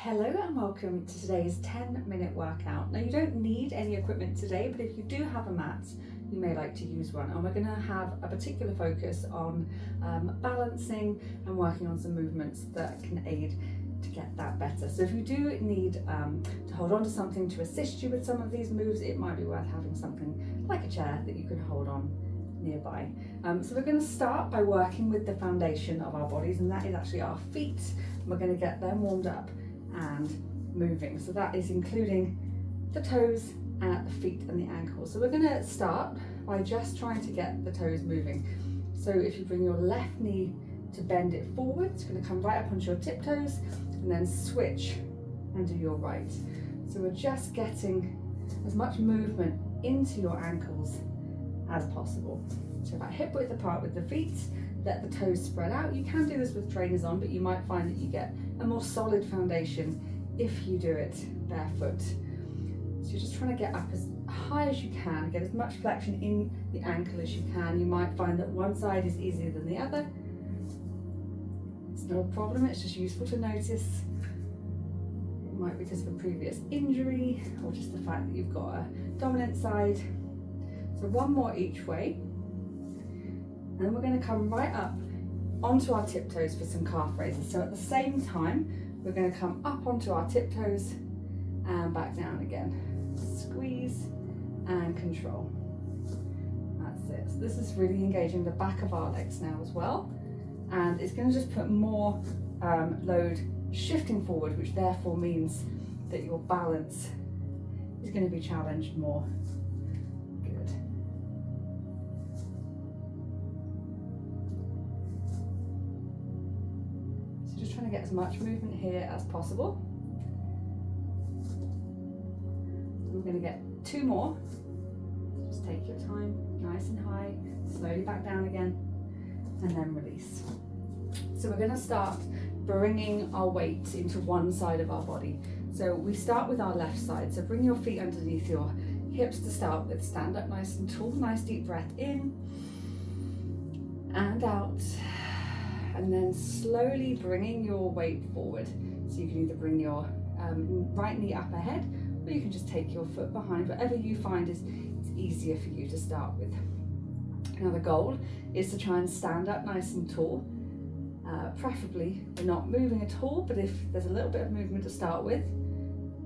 Hello and welcome to today's 10-minute workout. Now you don't need any equipment today, but if you do have a mat, you may like to use one. And we're going to have a particular focus on balancing and working on some movements that can aid to get that better. So if you do need to hold on to something to assist you with some of these moves, it might be worth having something like a chair that you can hold on nearby. So we're going to start by working with the foundation of our bodies, and that is actually our feet. We're going to get them warmed up and moving. So that is including the toes, the feet and the ankles. So we're going to start by just trying to get the toes moving. So if you bring your left knee to bend it forward, it's going to come right up onto your tiptoes and then switch and do your right. So we're just getting as much movement into your ankles as possible. So about hip width apart with the feet, let the toes spread out. You can do this with trainers on, but you might find that you get a more solid foundation if you do it barefoot. So you're just trying to get up as high as you can, get as much flexion in the ankle as you can. You might find that one side is easier than the other. It's no problem, it's just useful to notice. It might be because of a previous injury or just the fact that you've got a dominant side. So one more each way. And then we're going to come right up onto our tiptoes for some calf raises. So at the same time, we're going to come up onto our tiptoes and back down again. Squeeze and control. That's it. So this is really engaging the back of our legs now as well. And it's going to just put more load shifting forward, which therefore means that your balance is going to be challenged more. Good. So just trying to get as much movement here as possible. We're going to get two more. Just take your time, nice and high, slowly back down again, and then release. So we're going to start bringing our weight into one side of our body. So we start with our left side. So bring your feet underneath your hips to start with. Stand up nice and tall, nice deep breath in and out. And then slowly bringing your weight forward. So you can either bring your right knee up ahead, or you can just take your foot behind, whatever you find is easier for you to start with. Now the goal is to try and stand up nice and tall. Preferably we're not moving at all, but if there's a little bit of movement to start with,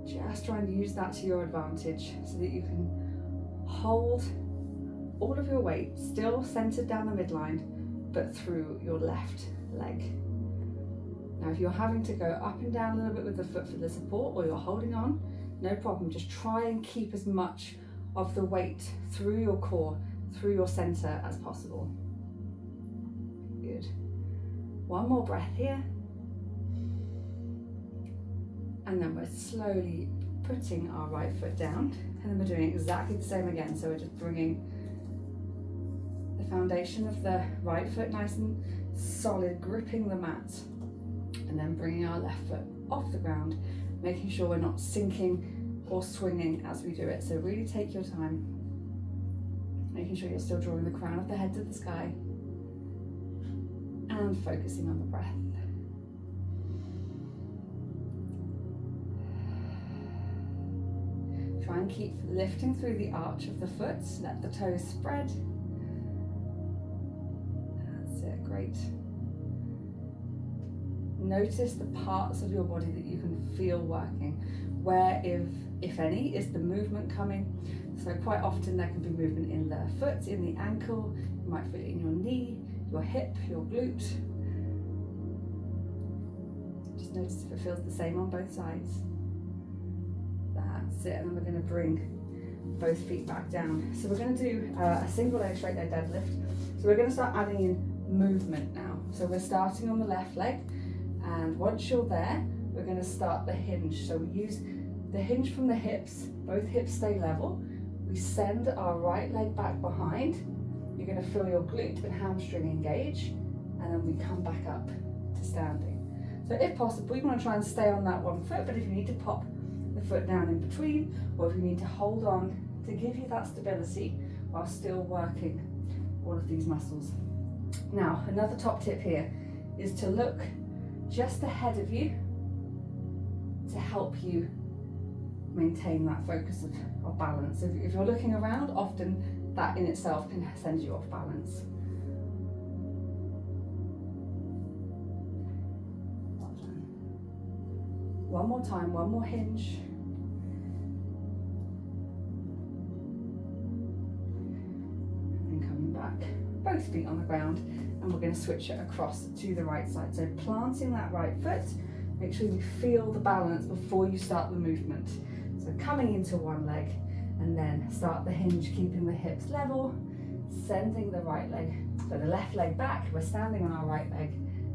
just try and use that to your advantage so that you can hold all of your weight still centered down the midline, but through your left leg. Now if you're having to go up and down a little bit with the foot for the support, or you're holding on, no problem. Just try and keep as much of the weight through your core, through your center as possible. Good. One more breath here. And then we're slowly putting our right foot down, and then we're doing exactly the same again. So we're just bringing the foundation of the right foot nice and solid, gripping the mat, and then bringing our left foot off the ground, making sure we're not sinking or swinging as we do it. So really take your time, making sure you're still drawing the crown of the head to the sky and focusing on the breath. Try and keep lifting through the arch of the foot, let the toes spread. That's it, great. Notice the parts of your body that you can feel working. Where, if any, is the movement coming? So quite often there can be movement in the foot, in the ankle, you might feel it in your knee, your hip, your glute. Just notice if it feels the same on both sides. That's it, and then we're going to bring both feet back down. So we're going to do a single leg straight leg deadlift. So we're going to start adding in movement now. So we're starting on the left leg, and once you're there, we're going to start the hinge. So we use the hinge from the hips, both hips stay level. We send our right leg back behind. You're going to feel your glute and hamstring engage, and then we come back up to standing. So if possible, you want to try and stay on that one foot, but if you need to pop the foot down in between, or if you need to hold on to give you that stability while still working all of these muscles. Now, another top tip here is to look just ahead of you to help you maintain that focus of balance. If you're looking around, often that in itself can send you off balance. Well done. One more time, one more hinge. And coming back, both feet on the ground, and we're going to switch it across to the right side. So planting that right foot, make sure you feel the balance before you start the movement. So coming into one leg, and then start the hinge, keeping the hips level, sending the right leg, so the left leg back, we're standing on our right leg,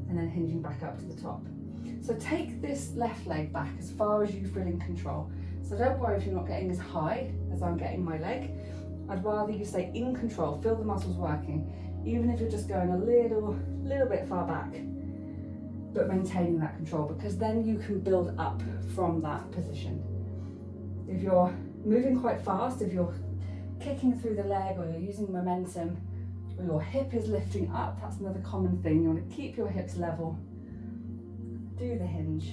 and then hinging back up to the top. So take this left leg back as far as you feel in control. So don't worry if you're not getting as high as I'm getting my leg. I'd rather you stay in control, feel the muscles working, even if you're just going a little bit far back, but maintaining that control, because then you can build up from that position. If you're moving quite fast, if you're kicking through the leg, or you're using momentum, or your hip is lifting up, that's another common thing. You want to keep your hips level, do the hinge,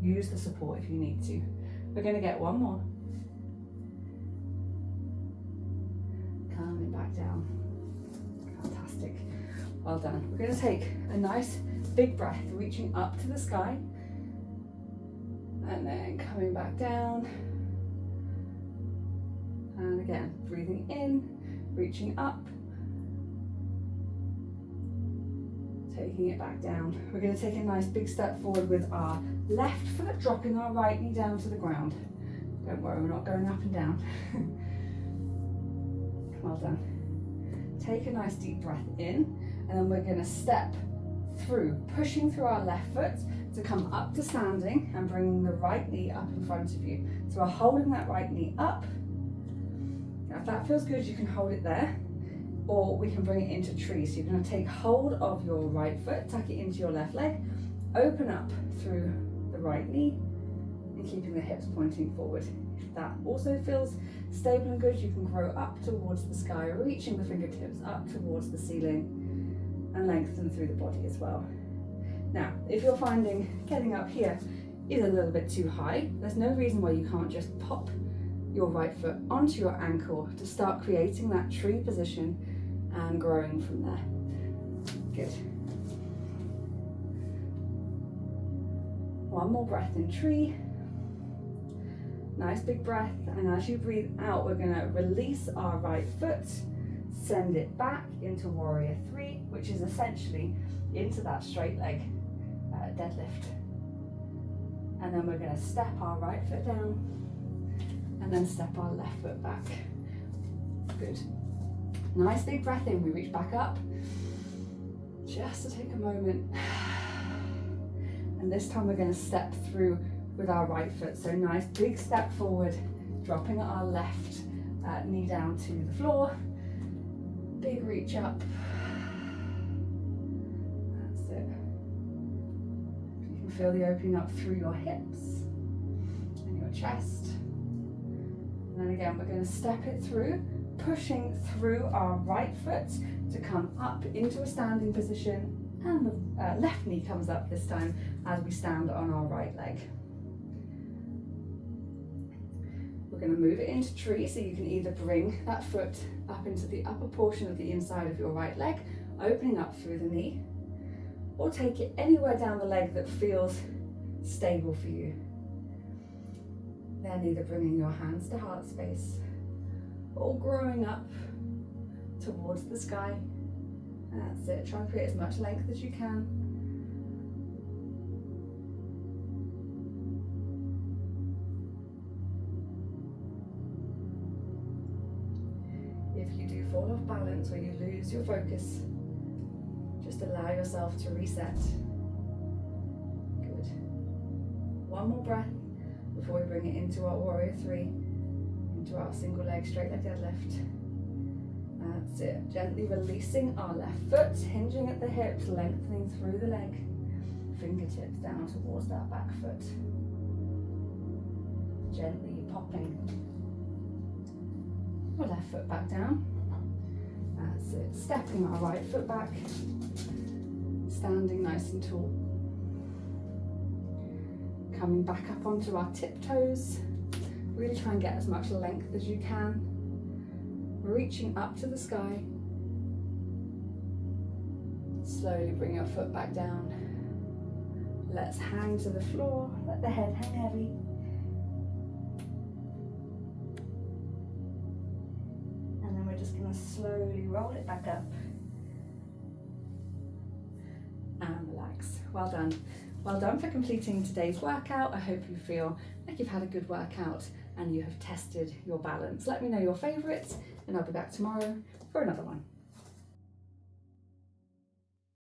use the support if you need to. We're going to get one more. Coming back down. Fantastic. Well done. We're going to take a nice big breath, reaching up to the sky, and then coming back down. And again, breathing in, reaching up, taking it back down. We're going to take a nice big step forward with our left foot, dropping our right knee down to the ground. Don't worry, we're not going up and down. Well done. Take a nice deep breath in, and then we're going to step through, pushing through our left foot to come up to standing and bringing the right knee up in front of you. So we're holding that right knee up. Now, if that feels good, you can hold it there, or we can bring it into tree. So you're going to take hold of your right foot, tuck it into your left leg, open up through the right knee, and keeping the hips pointing forward. If that also feels stable and good, you can grow up towards the sky, reaching the fingertips up towards the ceiling, and lengthen through the body as well. Now, if you're finding getting up here is a little bit too high, there's no reason why you can't just pop your right foot onto your ankle to start creating that tree position and growing from there. Good. One more breath in tree. Nice big breath, and as you breathe out, we're going to release our right foot, send it back into warrior three, which is essentially into that straight leg deadlift. And then we're going to step our right foot down, and then step our left foot back. Good. Nice big breath in, we reach back up, just to take a moment. And this time we're going to step through with our right foot. So nice big step forward, dropping our left knee down to the floor. Big reach up. That's it. You can feel the opening up through your hips and your chest. And then again, we're going to step it through, pushing through our right foot to come up into a standing position, and the left knee comes up this time as we stand on our right leg. We're going to move it into tree, so you can either bring that foot up into the upper portion of the inside of your right leg, opening up through the knee, or take it anywhere down the leg that feels stable for you. Then either bringing your hands to heart space, or growing up towards the sky. That's it. Try and create as much length as you can. If you do fall off balance or you lose your focus, just allow yourself to reset. Good. One more breath before we bring it into our warrior three, into our single leg straight leg deadlift. That's it. Gently releasing our left foot, hinging at the hips, lengthening through the leg, fingertips down towards that back foot. Gently popping your left foot back down. That's it. Stepping our right foot back, standing nice and tall. coming back up onto our tiptoes. Really try and get as much length as you can. Reaching up to the sky. Slowly bring your foot back down. Let's hang to the floor. Let the head hang heavy. And then we're just going to slowly roll it back up. And relax. Well done. Well done for completing today's workout. I hope you feel like you've had a good workout and you have tested your balance. Let me know your favourites and I'll be back tomorrow for another one.